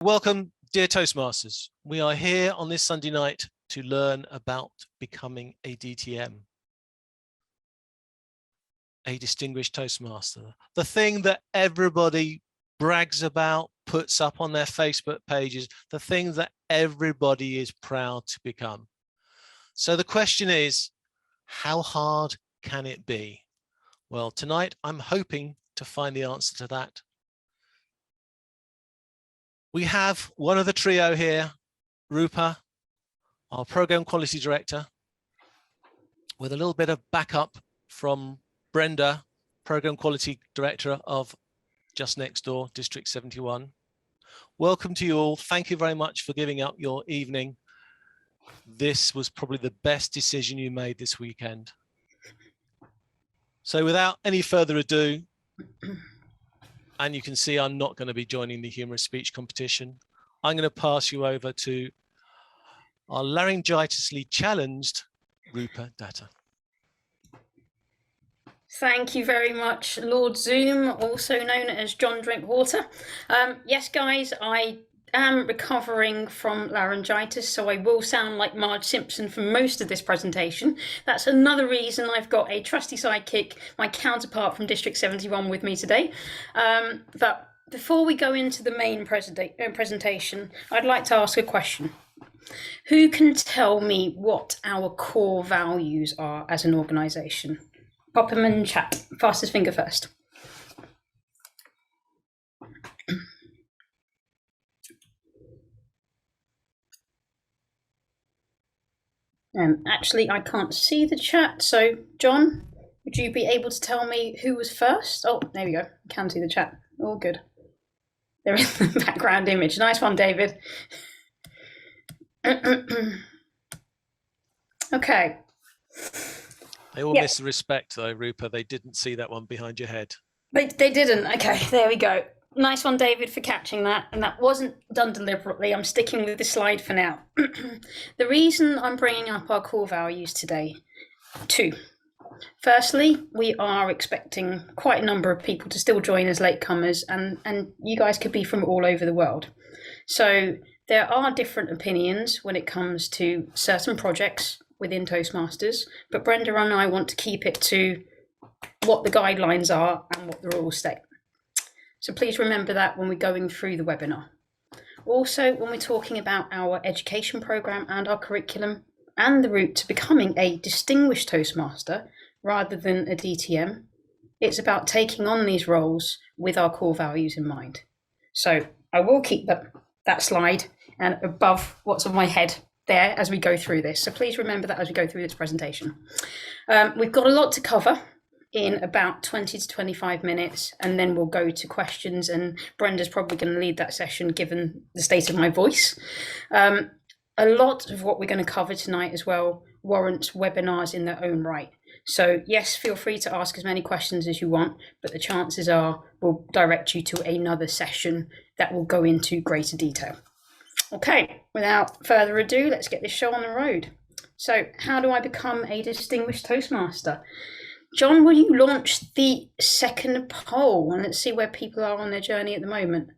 Welcome, dear Toastmasters. We are here on this Sunday night to learn about becoming a DTM, a Distinguished Toastmaster, the thing that everybody brags about, puts up on their Facebook pages, the thing that everybody is proud to become. So the question is, how hard can it be? Well, tonight I'm hoping to find the answer to that. We have one of the trio here, Rupa, our Program Quality Director, with a little bit of backup from Brenda, Program Quality Director of just next door, District 71. Welcome to you all. Thank you very much for giving up your evening. This was probably the best decision you made this weekend. So without any further ado, and you can see I'm not going to be joining the humorous speech competition, I'm going to pass you over to our laryngitisly challenged Rupa Datta. Thank you very much, Lord Zoom, also known as John Drinkwater. Yes, guys, I am recovering from laryngitis, so I will sound like Marge Simpson for most of this presentation. That's another reason I've got a trusty sidekick, my counterpart from District 71, with me today. But before we go into the main presentation, I'd like to ask a question. Who can tell me what our core values are as an organisation? Pop them in chat. Fastest finger first. Actually, I can't see the chat. So, John, would you be able to tell me who was first? Oh, there we go. I can see the chat. All good. There is the background image. Nice one, David. Okay. They all miss the respect, though, Rupa. They didn't see that one behind your head. They didn't. Okay, there we go. Nice one, David, for catching that. And that wasn't done deliberately. I'm sticking with the slide for now. The reason I'm bringing up our core values today, two. Firstly, we are expecting quite a number of people to still join as latecomers, and you guys could be from all over the world. So there are different opinions when it comes to certain projects within Toastmasters, but Brenda and I want to keep it to what the guidelines are and what the rules state. So please remember that when we're going through the webinar. Also, when we're talking about our education program and our curriculum and the route to becoming a distinguished Toastmaster rather than a DTM, it's about taking on these roles with our core values in mind. So I will keep that slide and above what's on my head there as we go through this. So please remember that as we go through this presentation. We've got a lot to cover in about 20 to 25 minutes, and then we'll go to questions, and Brenda's probably going to lead that session given the state of my voice. A lot of what we're going to cover tonight as well warrants webinars in their own right. So yes, feel free to ask as many questions as you want, but the chances are we'll direct you to another session that will go into greater detail. Okay, without further ado, let's get this show on the road. So how do I become a distinguished Toastmaster? John, will you launch the second poll, and let's see where people are on their journey at the moment.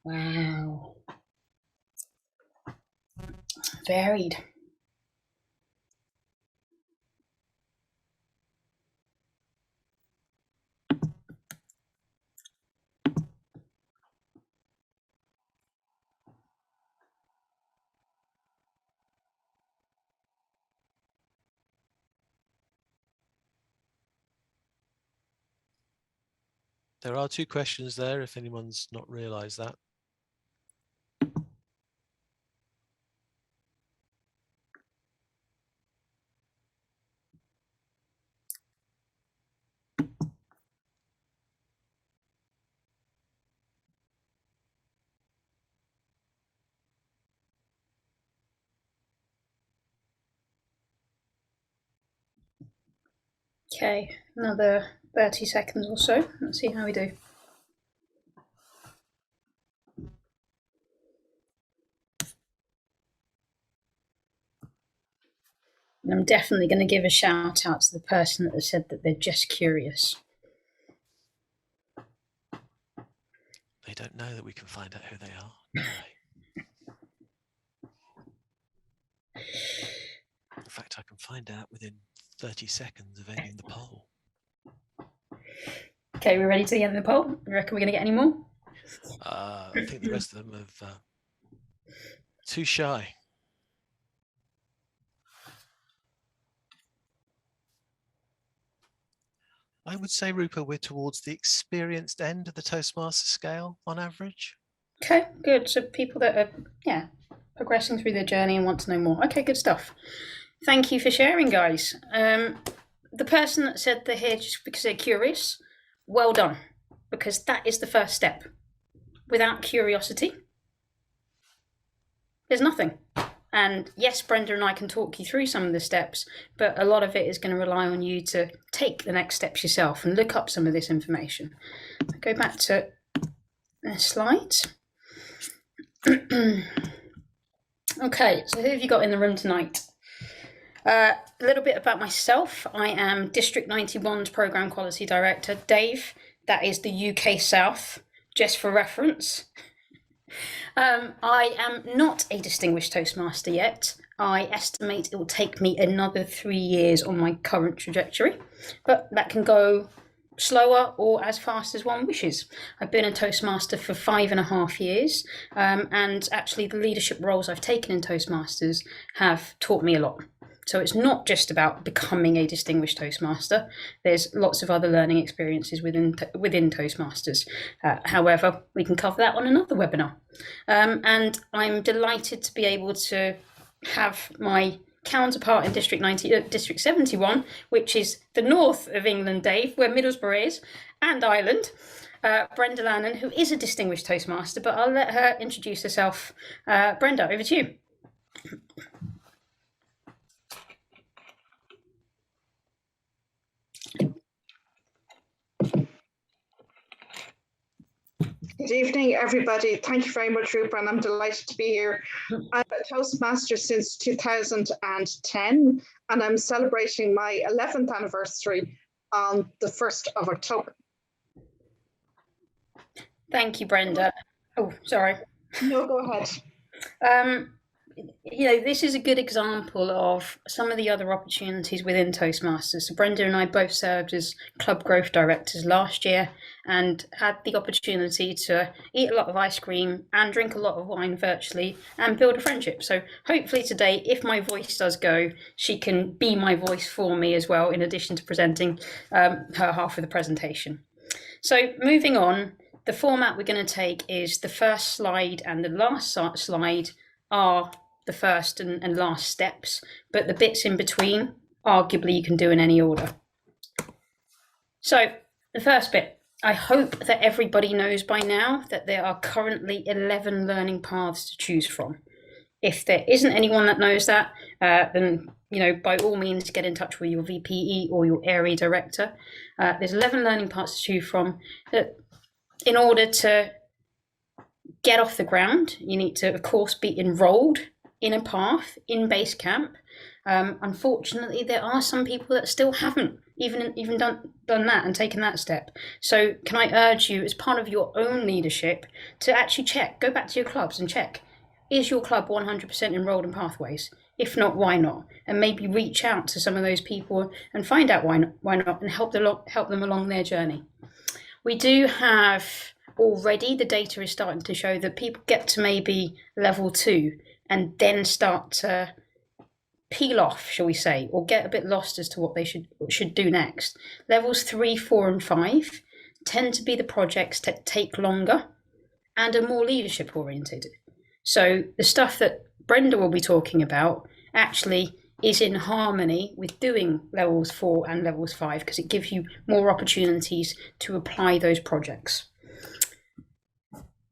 Wow. Varied. There are two questions there, if anyone's not realised that. Okay, another 30 seconds or so. Let's see how we do. And I'm definitely going to give a shout out to the person that said that they're just curious. They don't know that we can find out who they are, do they? In fact, I can find out within 30 seconds of ending the poll. Okay, we're ready to the end of the poll. You reckon we're going to get any more? I think the rest of them have too shy. I would say, Rupert, we're towards the experienced end of the Toastmaster scale on average. Okay, good. So people that are, progressing through their journey and want to know more. Okay, good stuff. Thank you for sharing, guys. The person that said they're here just because they're curious, well done, because that is the first step. Without curiosity, there's nothing. And yes, Brenda and I can talk you through some of the steps, but a lot of it is going to rely on you to take the next steps yourself and look up some of this information. Go back to the slides. Okay, so who have you got in the room tonight? A little bit about myself. I am District 91's Programme Quality Director. Dave, that is the UK South, just for reference. I am not a Distinguished Toastmaster yet. I estimate it will take me another 3 years on my current trajectory, but that can go slower or as fast as one wishes. I've been a Toastmaster for 5.5 years, and actually the leadership roles I've taken in Toastmasters have taught me a lot. So it's not just about becoming a Distinguished Toastmaster. There's lots of other learning experiences within Toastmasters. However, we can cover that on another webinar. And I'm delighted to be able to have my counterpart in District 71, which is the north of England, Dave, where Middlesbrough is, and Ireland, Brenda Lannon, who is a Distinguished Toastmaster, but I'll let her introduce herself. Brenda, over to you. Good evening, everybody. Thank you very much, Rupert, and I'm delighted to be here. I'm a Toastmaster since 2010, and I'm celebrating my 11th anniversary on the 1st of October. Thank you, Brenda. Oh, sorry. No, go ahead. This is a good example of some of the other opportunities within Toastmasters. So Brenda and I both served as club growth directors last year and had the opportunity to eat a lot of ice cream and drink a lot of wine virtually and build a friendship. So hopefully today, if my voice does go, she can be my voice for me as well, in addition to presenting her half of the presentation. So moving on, the format we're going to take is the first slide and the last slide are the first and last steps, but the bits in between, arguably you can do in any order. So the first bit, I hope that everybody knows by now that there are currently 11 learning paths to choose from. If there isn't anyone that knows that, then by all means get in touch with your VPE or your area director. There's 11 learning paths to choose from. In order to get off the ground, you need to, of course, be enrolled in a path in Basecamp. Unfortunately, there are some people that still haven't even done that and taken that step. So can I urge you, as part of your own leadership, to actually check, go back to your clubs and check, is your club 100% enrolled in Pathways? If not, why not? And maybe reach out to some of those people and find out why not, and help them along their journey. We do have already, the data is starting to show that people get to maybe level 2 and then start to peel off, shall we say, or get a bit lost as to what they should do next. Levels 3, 4, and 5 tend to be the projects that take longer and are more leadership oriented. So the stuff that Brenda will be talking about actually is in harmony with doing levels 4 and levels 5, because it gives you more opportunities to apply those projects.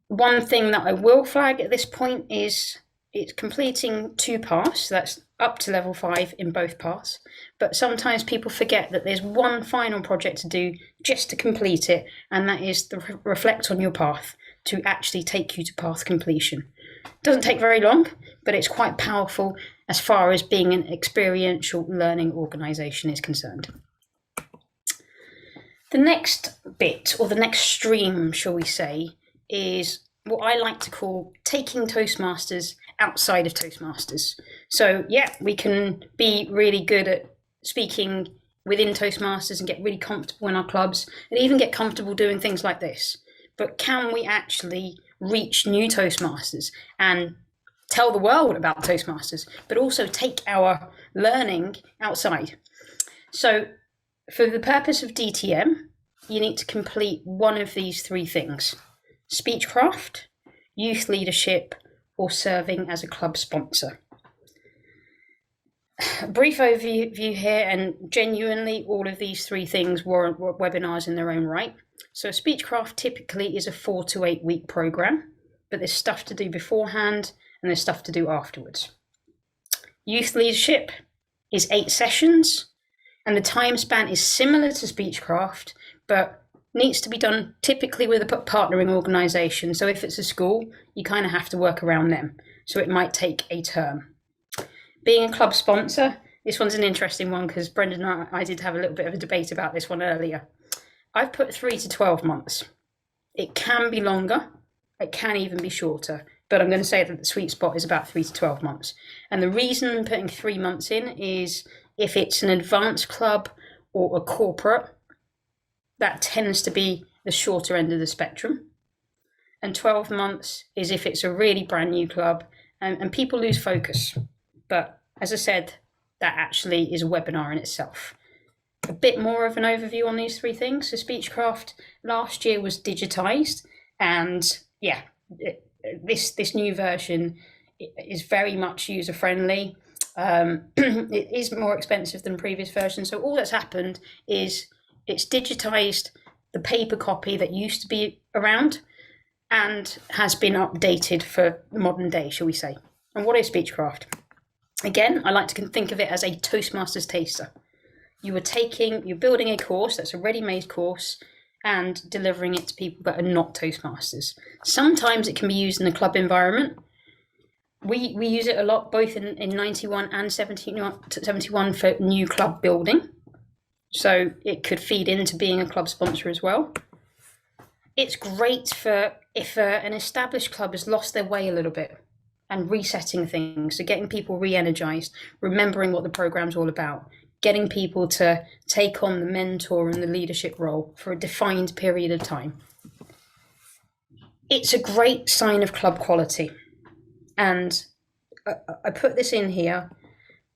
One thing that I will flag at this point is it's completing 2 paths. That's up to level 5 in both paths. But sometimes people forget that there's one final project to do just to complete it, and that is to reflect on your path to actually take you to path completion. Doesn't take very long, but it's quite powerful as far as being an experiential learning organisation is concerned. The next bit, or the next stream, shall we say, is what I like to call taking Toastmasters outside of Toastmasters. So yeah, we can be really good at speaking within Toastmasters and get really comfortable in our clubs and even get comfortable doing things like this. But can we actually reach new Toastmasters and tell the world about Toastmasters, but also take our learning outside? So for the purpose of DTM, you need to complete one of these 3 things: Speechcraft, youth leadership, or serving as a club sponsor. A brief overview here, and genuinely all of these 3 things warrant webinars in their own right. So Speechcraft typically is a 4 to 8 week program, but there's stuff to do beforehand and there's stuff to do afterwards. Youth leadership is 8 sessions, and the time span is similar to Speechcraft, but needs to be done typically with a partnering organisation. So if it's a school, you kind of have to work around them. So it might take a term. Being a club sponsor, this one's an interesting one because Brendan and I did have a little bit of a debate about this one earlier. I've put 3 to 12 months. It can be longer, it can even be shorter, but I'm going to say that the sweet spot is about 3 to 12 months. And the reason I'm putting 3 months in is if it's an advanced club or a corporate, that tends to be the shorter end of the spectrum. And 12 months is if it's a really brand new club and people lose focus. But as I said, that actually is a webinar in itself. A bit more of an overview on these 3 things. So Speechcraft last year was digitized, and yeah, this new version is very much user friendly. It is more expensive than previous versions. So all that's happened is it's digitized the paper copy that used to be around and has been updated for modern day, shall we say. And what is Speechcraft? Again, I like to think of it as a Toastmasters taster. You're building a course that's a ready-made course and delivering it to people that are not Toastmasters. Sometimes it can be used in a club environment. We use it a lot, both in 91 and 71 for new club building. So it could feed into being a club sponsor as well. It's great for if an established club has lost their way a little bit and resetting things, so getting people re-energized, remembering what the program's all about, getting people to take on the mentor and the leadership role for a defined period of time. It's a great sign of club quality. And I put this in here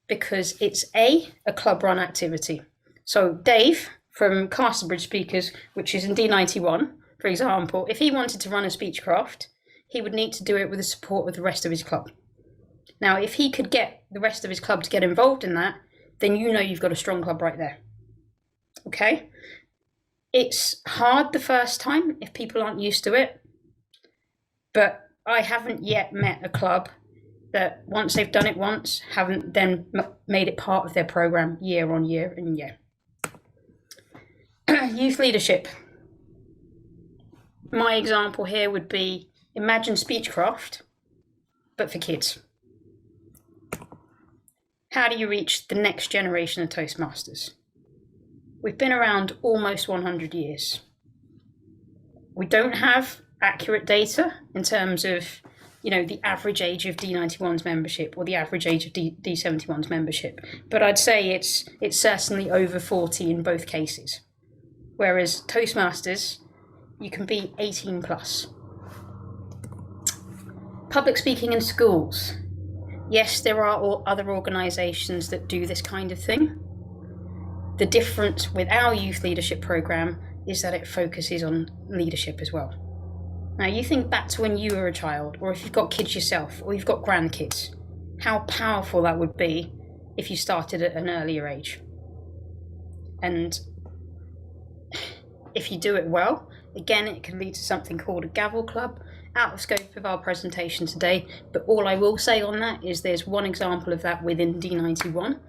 because it's a club run activity. So Dave from Casterbridge Speakers, which is in D91, for example, if he wanted to run a Speechcraft, he would need to do it with the support of the rest of his club. Now, if he could get the rest of his club to get involved in that, then you know you've got a strong club right there. Okay? It's hard the first time if people aren't used to it, but I haven't yet met a club that once they've done it once, haven't then made it part of their program year on year and year. Youth leadership. My example here would be, imagine Speechcraft, but for kids. How do you reach the next generation of Toastmasters? We've been around almost 100 years. We don't have accurate data in terms of, the average age of D91's membership or the average age of D71's membership, but I'd say it's certainly over 40 in both cases. Whereas Toastmasters, you can be 18 plus. Public speaking in schools. Yes, there are other organisations that do this kind of thing. The difference with our youth leadership programme is that it focuses on leadership as well. Now, you think back to when you were a child, or if you've got kids yourself, or you've got grandkids, how powerful that would be if you started at an earlier age. And if you do it well, again, it can lead to something called a gavel club, out of scope of our presentation today, but all I will say on that is there's one example of that within D91.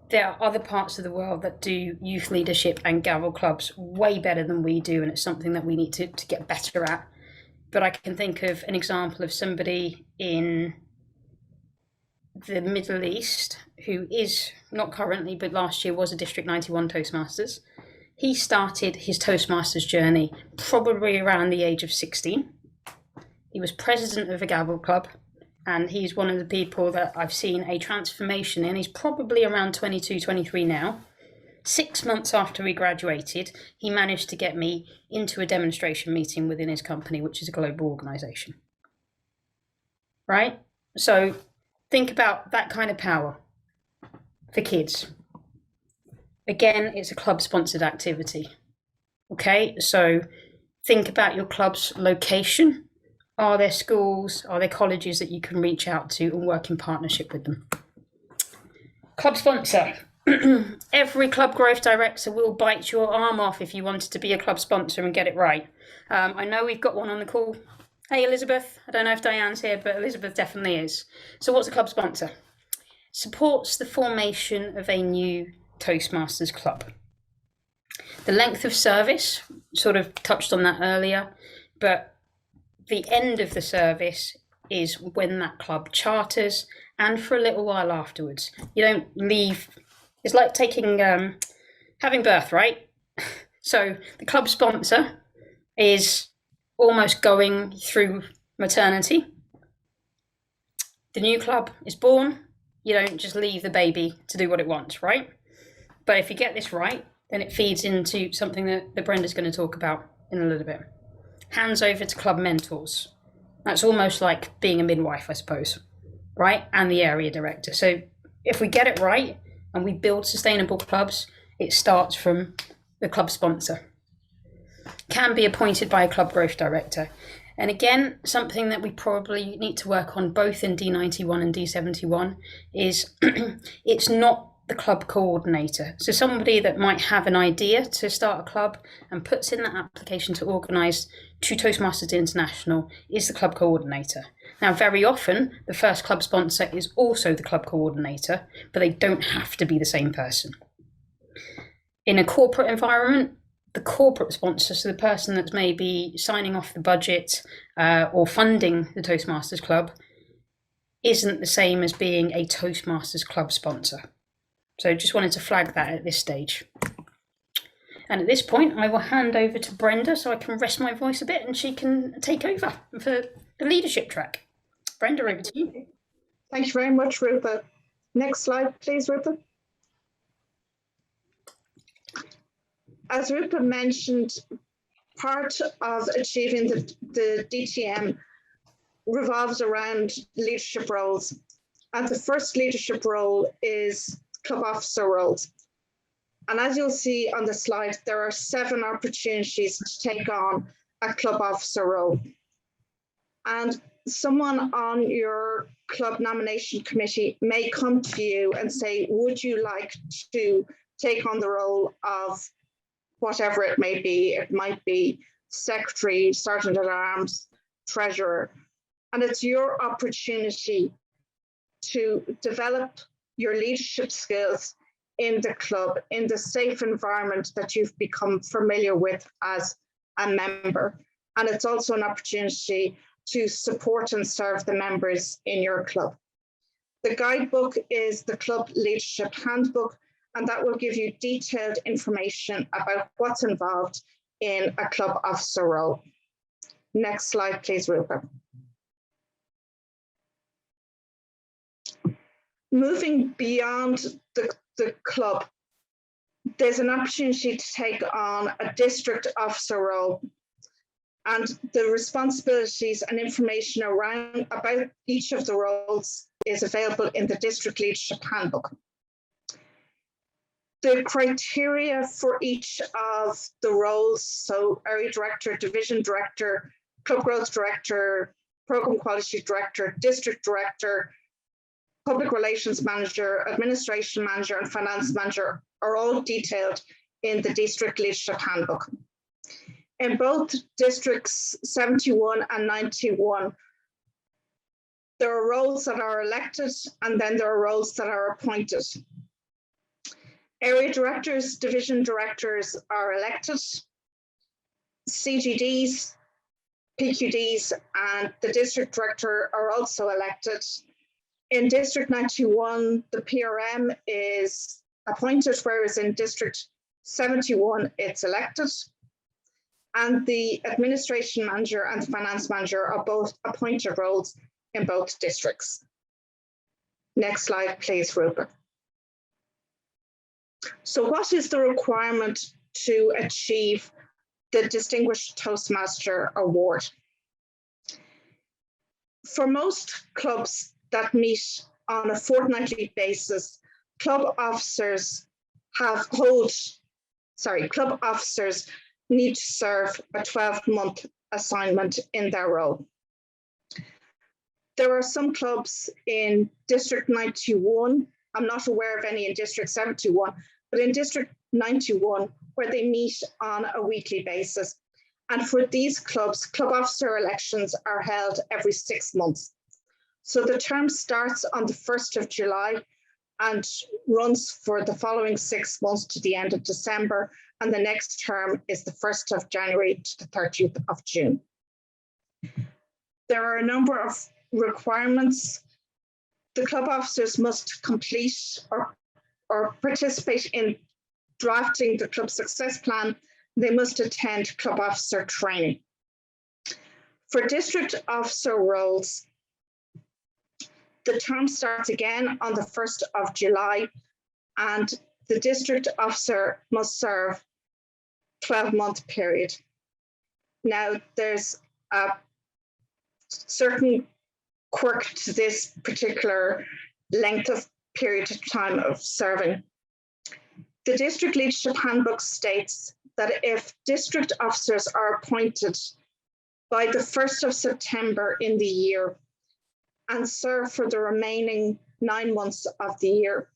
There are other parts of the world that do youth leadership and gavel clubs way better than we do, and it's something that we need to get better at. But I can think of an example of somebody in the Middle East who is not currently, but last year was a District 91 Toastmasters. He started his Toastmasters journey probably around the age of 16. He was president of a gavel club, and he's one of the people that I've seen a transformation in. He's probably around 22, 23 now. 6 months after we graduated, he managed to get me into a demonstration meeting within his company, which is a global organization. Right? So think about that kind of power for kids. Again, it's a club-sponsored activity. Okay, so think about your club's location. Are there schools, are there colleges that you can reach out to and work in partnership with them? Club sponsor. Every club growth director will bite your arm off if you wanted to be a club sponsor and get it right. I know we've got one on the call. Hey, Elizabeth. I don't know if Diane's here, but Elizabeth definitely is. So what's a club sponsor? Supports the formation of a new Toastmasters club. The length of service, sort of touched on that earlier, but the end of the service is when that club charters and for a little while afterwards. You don't leave. It's like taking, having birth, right? So the club sponsor is almost going through maternity. The new club is born. You don't just leave the baby to do what it wants, right? But if you get this right, then it feeds into something that Brenda's going to talk about in a little bit. Hands over to club mentors. That's almost like being a midwife, I suppose, right? And the area director. So if we get it right and we build sustainable clubs, it starts from the club sponsor. Can be appointed by a club growth director. And again, something that we probably need to work on both in D91 and D71 is it's not the club coordinator. So somebody that might have an idea to start a club and puts in that application to organise to Toastmasters International is the club coordinator. Now, very often, the first club sponsor is also the club coordinator, but they don't have to be the same person. In a corporate environment, the corporate sponsor, so the person that's maybe signing off the budget or funding the Toastmasters Club, isn't the same as being a Toastmasters Club sponsor. So just wanted to flag that at this stage. And at this point, I will hand over to Brenda so I can rest my voice a bit and she can take over for the leadership track. Brenda, over to you. Thank you very much, Rupa. Next slide, please, Rupa. As Rupa mentioned, part of achieving the DTM revolves around leadership roles. And the first leadership role is club officer roles. And as you'll see on the slide, there are 7 opportunities to take on a club officer role. And someone on your club nomination committee may come to you and say, would you like to take on the role of whatever it may be? It might be secretary, sergeant at arms, treasurer. And it's your opportunity to develop your leadership skills in the club, in the safe environment that you've become familiar with as a member. And it's also an opportunity to support and serve the members in your club. The guidebook is the Club Leadership Handbook, and that will give you detailed information about what's involved in a club officer role. Next slide, please, Rupa. Moving beyond the club, there's an opportunity to take on a district officer role, and the responsibilities and information about each of the roles is available in the District Leadership Handbook. The criteria for each of the roles, so area director, division director, club growth director, program quality director, district director, public relations manager, administration manager, and finance manager, are all detailed in the District Leadership Handbook. In both districts 71 and 91, there are roles that are elected, and then there are roles that are appointed. Area directors, division directors are elected. CGDs, PQDs, and the district director are also elected. In District 91, the PRM is appointed, whereas in District 71, it's elected. And the administration manager and the finance manager are both appointed roles in both districts. Next slide, please, Rupert. So what is the requirement to achieve the Distinguished Toastmaster Award? For most clubs that meet on a fortnightly basis, club officers need to serve a 12-month assignment in their role. There are some clubs in District 91, I'm not aware of any in District 71, but in District 91, where they meet on a weekly basis. And for these clubs, club officer elections are held every 6 months. So the term starts on the 1st of July and runs for the following 6 months to the end of December. And the next term is the 1st of January to the 30th of June. There are a number of requirements. The club officers must complete or participate in drafting the club success plan. They must attend club officer training. For district officer roles, the term starts again on the 1st of July, and the district officer must serve 12-month period. Now, there's a certain quirk to this particular length of period of time of serving. The district leadership handbook states that if district officers are appointed by the 1st of September in the year and serve for the remaining 10 months of the year,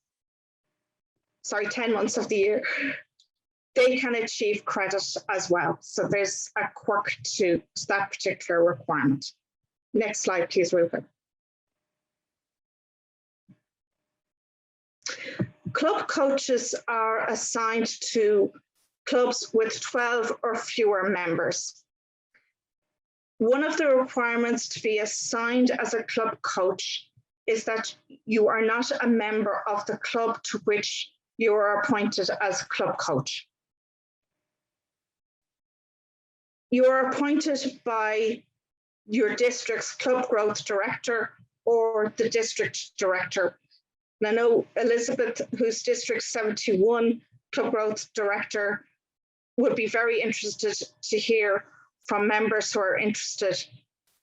they can achieve credit as well. So there's a quirk to that particular requirement. Next slide, please, Rupert. Club coaches are assigned to clubs with 12 or fewer members. One of the requirements to be assigned as a club coach is that you are not a member of the club to which you are appointed as club coach. You are appointed by your district's club growth director or the district director. And I know Elizabeth, who's District 71 club growth director, would be very interested to hear from members who are interested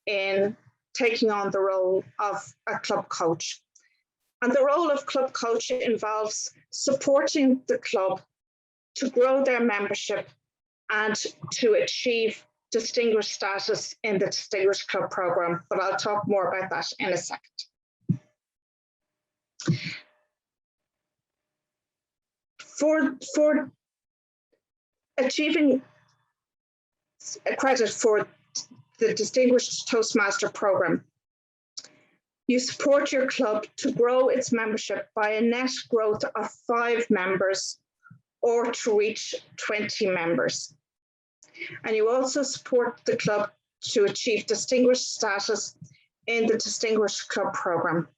in taking on the role of a club coach. And the role of club coach involves supporting the club to grow their membership and to achieve distinguished status in the Distinguished Club Programme, but I'll talk more about that in a second. For achieving credit for the Distinguished Toastmaster Programme, you support your club to grow its membership by a net growth of 5 members or to reach 20 members. And you also support the club to achieve distinguished status in the Distinguished Club Programme.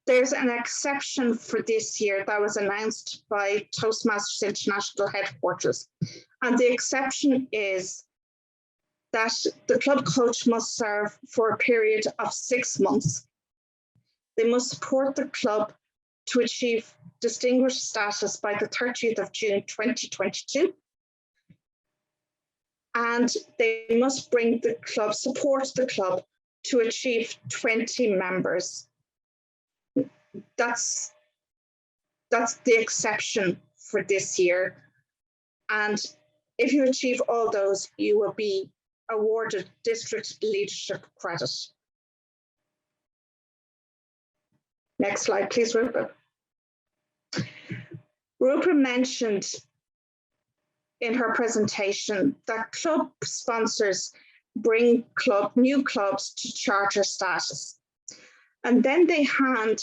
There's an exception for this year that was announced by Toastmasters International Headquarters. And the exception is that the club coach must serve for a period of 6 months. They must support the club to achieve distinguished status by the 30th of June 2022. And they must bring the club, support the club to achieve 20 members. That's the exception for this year. And if you achieve all those, you will be awarded district leadership credit. Next slide, please, Rupert. Rupert mentioned in her presentation that club sponsors bring new clubs to charter status. And then they hand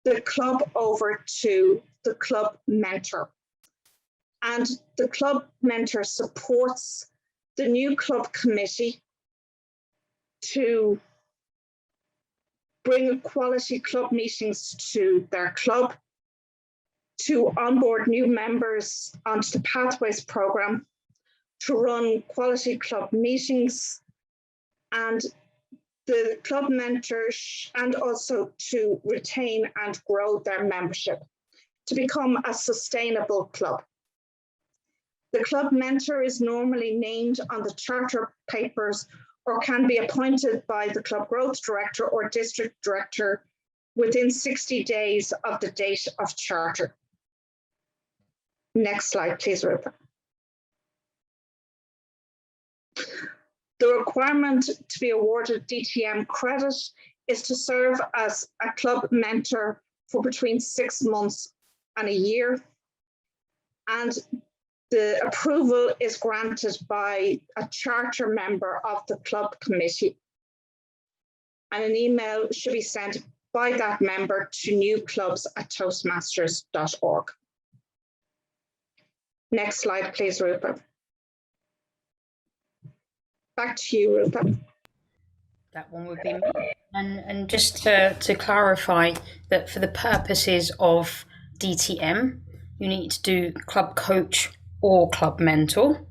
the club over to the club mentor. And the club mentor supports the new club committee to bring quality club meetings to their club, to onboard new members onto the Pathways program, to run quality club meetings, and the club mentors, and also to retain and grow their membership to become a sustainable club. The club mentor is normally named on the charter papers or can be appointed by the club growth director or district director within 60 days of the date of charter. Next slide, please, Rupert. The requirement to be awarded DTM credit is to serve as a club mentor for between 6 months and a year. And the approval is granted by a charter member of the club committee. And an email should be sent by that member to newclubs@toastmasters.org. Next slide, please, Rupert. Back to you, Rupert. That one would be me. And just to clarify that for the purposes of DTM, you need to do club coach or club mentor.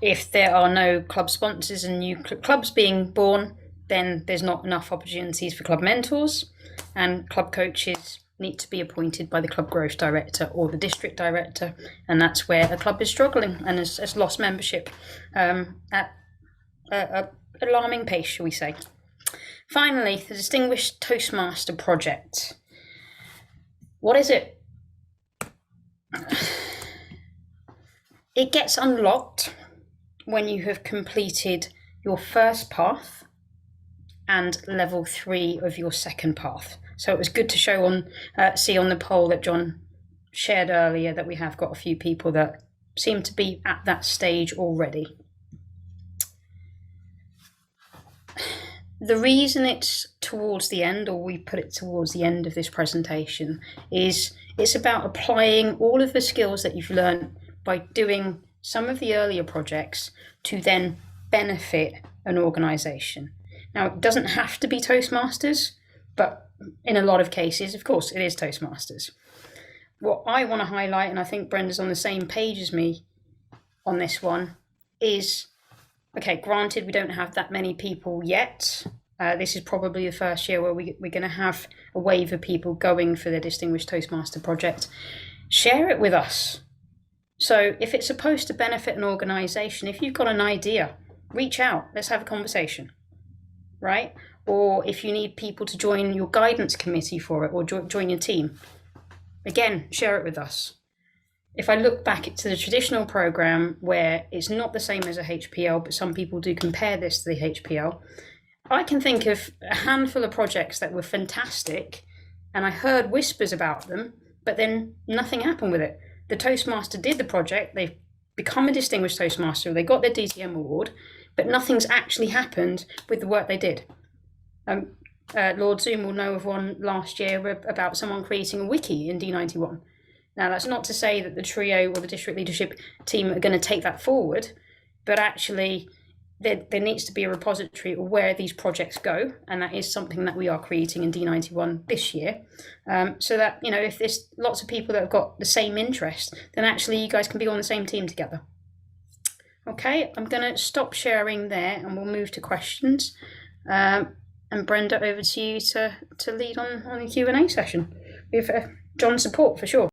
If there are no club sponsors and new clubs being born, then there's not enough opportunities for club mentors, and club coaches need to be appointed by the club growth director or the district director, and that's where a club is struggling and has lost membership at an alarming pace, shall we say. Finally, the Distinguished Toastmaster Project. What is it? It gets unlocked when you have completed your first path and level 3 of your second path. So it was good to see on the poll that John shared earlier that we have got a few people that seem to be at that stage already. The reason it's towards the end, or we put it towards the end of this presentation, is it's about applying all of the skills that you've learned by doing some of the earlier projects to then benefit an organisation. Now, it doesn't have to be Toastmasters, but in a lot of cases, of course, it is Toastmasters. What I want to highlight, and I think Brenda's on the same page as me on this one, is, okay, granted, we don't have that many people yet. This is probably the first year where we're going to have a wave of people going for the Distinguished Toastmaster Project. Share it with us. So if it's supposed to benefit an organisation, if you've got an idea, reach out, let's have a conversation, right? Or if you need people to join your guidance committee for it, or join your team, again, share it with us. If I look back to the traditional program where it's not the same as a HPL, but some people do compare this to the HPL, I can think of a handful of projects that were fantastic, and I heard whispers about them, but then nothing happened with it. The Toastmaster did the project, they've become a Distinguished Toastmaster, they got their DTM award, but nothing's actually happened with the work they did. Lord Zoom will know of one last year about someone creating a wiki in D91. Now, that's not to say that the trio or the district leadership team are going to take that forward, but actually there needs to be a repository of where these projects go, and that is something that we are creating in D91 this year, so that, you know, if there's lots of people that have got the same interest, then actually you guys can be on the same team together. Okay, I'm going to stop sharing there and we'll move to questions. And Brenda, over to you to lead on the Q&A session with John's support for sure.